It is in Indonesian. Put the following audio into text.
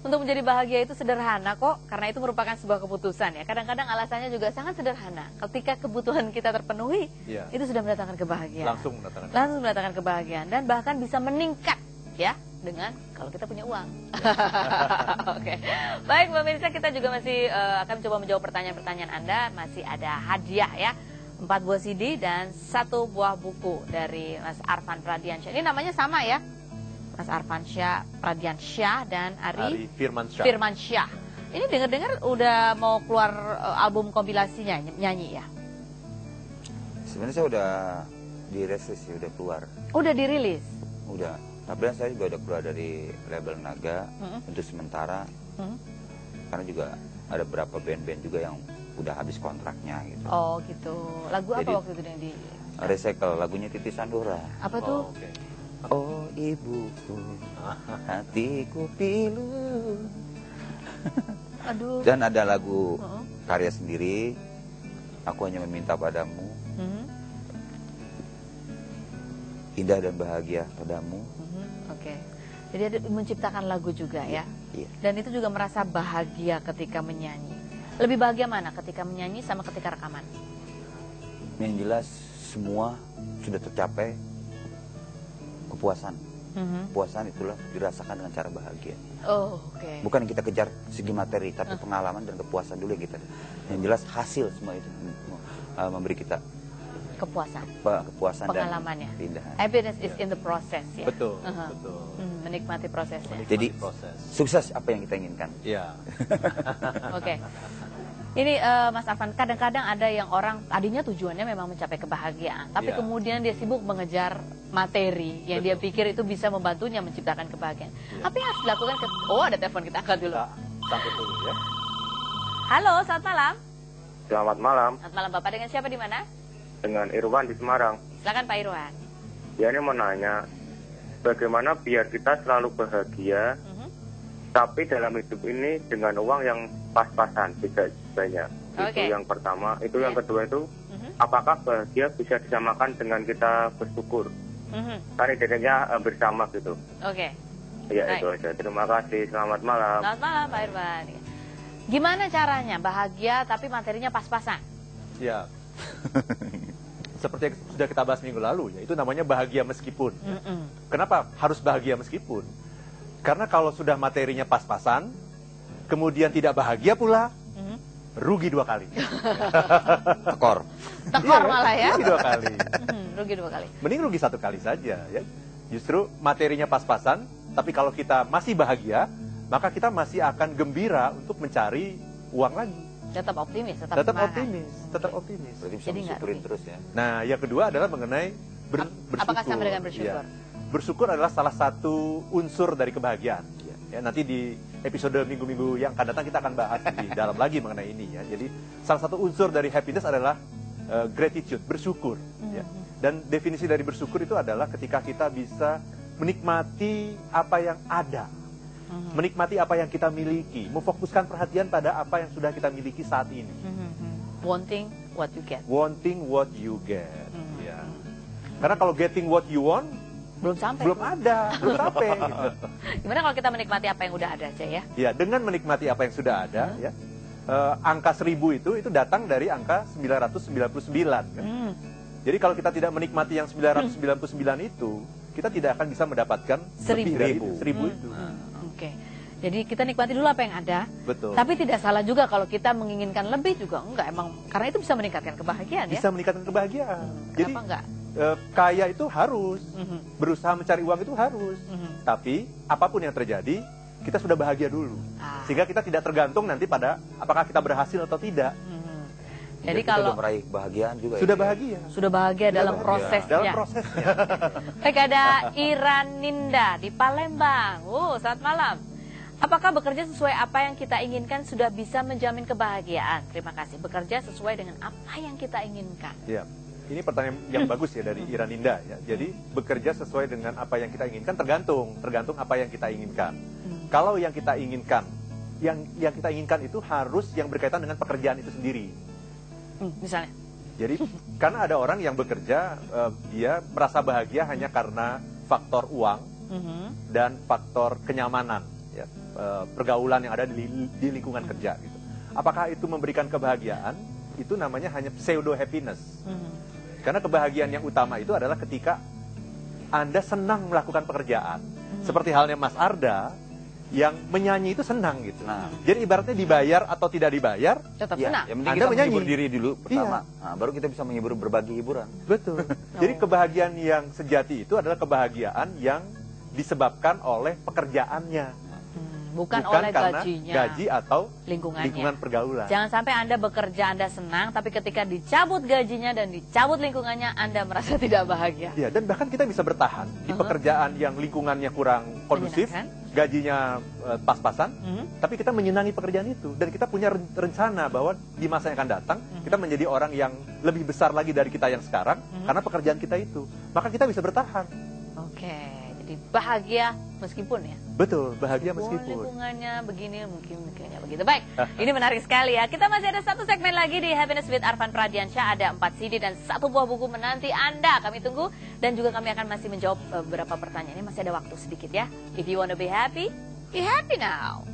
untuk menjadi bahagia itu sederhana kok, karena itu merupakan sebuah keputusan ya. Kadang-kadang alasannya juga sangat sederhana. Ketika kebutuhan kita terpenuhi, itu sudah mendatangkan kebahagiaan. Langsung mendatangkan kebahagiaan dan bahkan bisa meningkat ya dengan kalau kita punya uang. Oke. Baik pemirsa, kita juga masih akan coba menjawab pertanyaan-pertanyaan Anda. Masih ada hadiah ya. 4 buah CD dan 1 buah buku dari Mas Arfan Pradiansyah. Ini namanya sama ya? Mas Arfan Pradiansyah dan Ari Firmansyah. Ini dengar-dengar udah mau keluar album kompilasinya nyanyi ya? Sebenarnya saya udah dirilis sih, udah keluar. Udah dirilis? Udah. Tapi saya juga udah keluar dari label Naga untuk sementara. Karena juga ada beberapa band-band juga yang udah habis kontraknya gitu. Oh gitu. Lagu apa waktu itu yang di Recycle, lagunya Titi Sandora. Apa tuh? Oh ibuku, hatiku pilu. Aduh. Dan ada lagu karya sendiri, Aku Hanya Meminta Padamu. Indah dan Bahagia Padamu. Oke. Jadi ada menciptakan lagu juga ya? Iya. Dan itu juga merasa bahagia ketika menyanyi. Lebih bahagia mana ketika menyanyi sama ketika rekaman? Yang jelas semua sudah tercapai. Kepuasan. Kepuasan itulah dirasakan dengan cara bahagia. Oh, oke. Bukan kita kejar segi materi, tapi pengalaman dan kepuasan dulu yang kita. Yang jelas hasil semua itu memberi kita kepuasan. Kepuasan pengalamannya. Dan keindahan. Happiness is in the process ya. Betul, betul. Menikmati prosesnya. Jadi sukses apa yang kita inginkan. Iya. Oke. Ini Mas Arfan, kadang-kadang ada yang orang tadinya tujuannya memang mencapai kebahagiaan, tapi kemudian dia sibuk mengejar materi yang dia pikir itu bisa membantunya menciptakan kebahagiaan. Apa yang harus dilakukan? Oh, ada telepon, kita angkat dulu. Sampai dulu ya. Halo, selamat malam. Selamat malam. Selamat malam, Bapak. Dengan siapa di mana? Dengan Irwan di Semarang. Silakan Pak Irwan. Ya, ini mau nanya, bagaimana biar kita selalu bahagia, tapi dalam hidup ini dengan uang yang pas-pasan, tidak banyak. Itu yang pertama. Itu yang kedua itu, apakah bahagia bisa disamakan dengan kita bersyukur? Kan identiknya bersama gitu. Oke. Ya, itu aja. Terima kasih. Selamat malam. Selamat malam Pak Irwan. Gimana caranya bahagia tapi materinya pas-pasan? Ya. Seperti yang sudah kita bahas minggu lalu ya, itu namanya bahagia meskipun. Kenapa harus bahagia meskipun? Karena kalau sudah materinya pas-pasan, kemudian tidak bahagia pula, rugi 2 kali. Tekor malah ya. Rugi 2 kali. Rugi 2 kali. Mending rugi 1 kali saja ya. Justru materinya pas-pasan, tapi kalau kita masih bahagia, maka kita masih akan gembira untuk mencari uang lagi. Tetap optimis, tetap optimis, tetap optimis. Berarti bisa bersyukurin terus ya. Nah, yang kedua adalah mengenai bersyukur. Apakah sama dengan bersyukur? Ya. Bersyukur adalah salah satu unsur dari kebahagiaan. Ya, nanti di episode minggu-minggu yang akan datang kita akan bahas di dalam lagi mengenai ini ya. Jadi salah satu unsur dari happiness adalah gratitude, bersyukur. Ya. Dan definisi dari bersyukur itu adalah ketika kita bisa menikmati apa yang ada, menikmati apa yang kita miliki, memfokuskan perhatian pada apa yang sudah kita miliki saat ini. Wanting what you get. Wanting what you get. Ya. Karena kalau getting what you want belum sampai. Belum ada, belum sampai. Gitu. Gimana kalau kita menikmati apa yang udah ada aja ya? Ya, dengan menikmati apa yang sudah ada, ya. Angka 1000 itu datang dari angka 999. Kan? Jadi kalau kita tidak menikmati yang 999 itu, kita tidak akan bisa mendapatkan lebih dari 1000 itu. Oke. Jadi kita nikmati dulu apa yang ada. Betul. Tapi tidak salah juga kalau kita menginginkan lebih juga enggak, emang karena itu bisa meningkatkan kebahagiaan ya. Bisa meningkatkan kebahagiaan. Jadi kenapa enggak? Kaya itu harus, berusaha mencari uang itu harus. Tapi apapun yang terjadi, kita sudah bahagia dulu. Sehingga kita tidak tergantung nanti pada apakah kita berhasil atau tidak. Jadi kalau sudah meraih kebahagiaan juga sudah bahagia. Sudah bahagia dalam prosesnya. Dalam prosesnya. Baik, ada Iraninda di Palembang. Selamat malam. Apakah bekerja sesuai apa yang kita inginkan sudah bisa menjamin kebahagiaan? Terima kasih. Bekerja sesuai dengan apa yang kita inginkan. Ya. Ini pertanyaan yang bagus ya dari Iraninda ya. Jadi bekerja sesuai dengan apa yang kita inginkan tergantung apa yang kita inginkan. Kalau yang kita inginkan, yang kita inginkan itu harus yang berkaitan dengan pekerjaan itu sendiri. Misalnya. Jadi karena ada orang yang bekerja dia merasa bahagia hanya karena faktor uang dan faktor kenyamanan. ya, pergaulan yang ada di lingkungan kerja gitu. Apakah itu memberikan kebahagiaan? Itu namanya hanya pseudo happiness. Karena kebahagiaan yang utama itu adalah ketika Anda senang melakukan pekerjaan. Seperti halnya Mas Arda yang menyanyi itu senang gitu. Nah, jadi ibaratnya dibayar atau tidak dibayar, tetap senang. Yang penting kita menghibur diri dulu pertama, baru kita bisa menghibur berbagi hiburan. Betul. Jadi kebahagiaan yang sejati itu adalah kebahagiaan yang disebabkan oleh pekerjaannya. Bukan oleh karena gajinya, gaji atau lingkungan pergaulan. Jangan sampai Anda bekerja, Anda senang, tapi ketika dicabut gajinya dan dicabut lingkungannya, Anda merasa tidak bahagia. Ya, dan bahkan kita bisa bertahan di pekerjaan yang lingkungannya kurang kondusif, gajinya pas-pasan, tapi kita menyenangi pekerjaan itu. Dan kita punya rencana bahwa di masa yang akan datang, kita menjadi orang yang lebih besar lagi dari kita yang sekarang, karena pekerjaan kita itu. Maka kita bisa bertahan. Oke, jadi bahagia meskipun ya. Betul, bahagia meskipun lingkungannya begini, mungkinnya begitu. Baik, ini menarik sekali ya. Kita masih ada satu segmen lagi di Happiness with Arfan Pradiansyah. Ada 4 CD dan 1 buah buku menanti Anda. Kami tunggu dan juga kami akan masih menjawab beberapa pertanyaan. Ini masih ada waktu sedikit ya. If you wanna be happy now.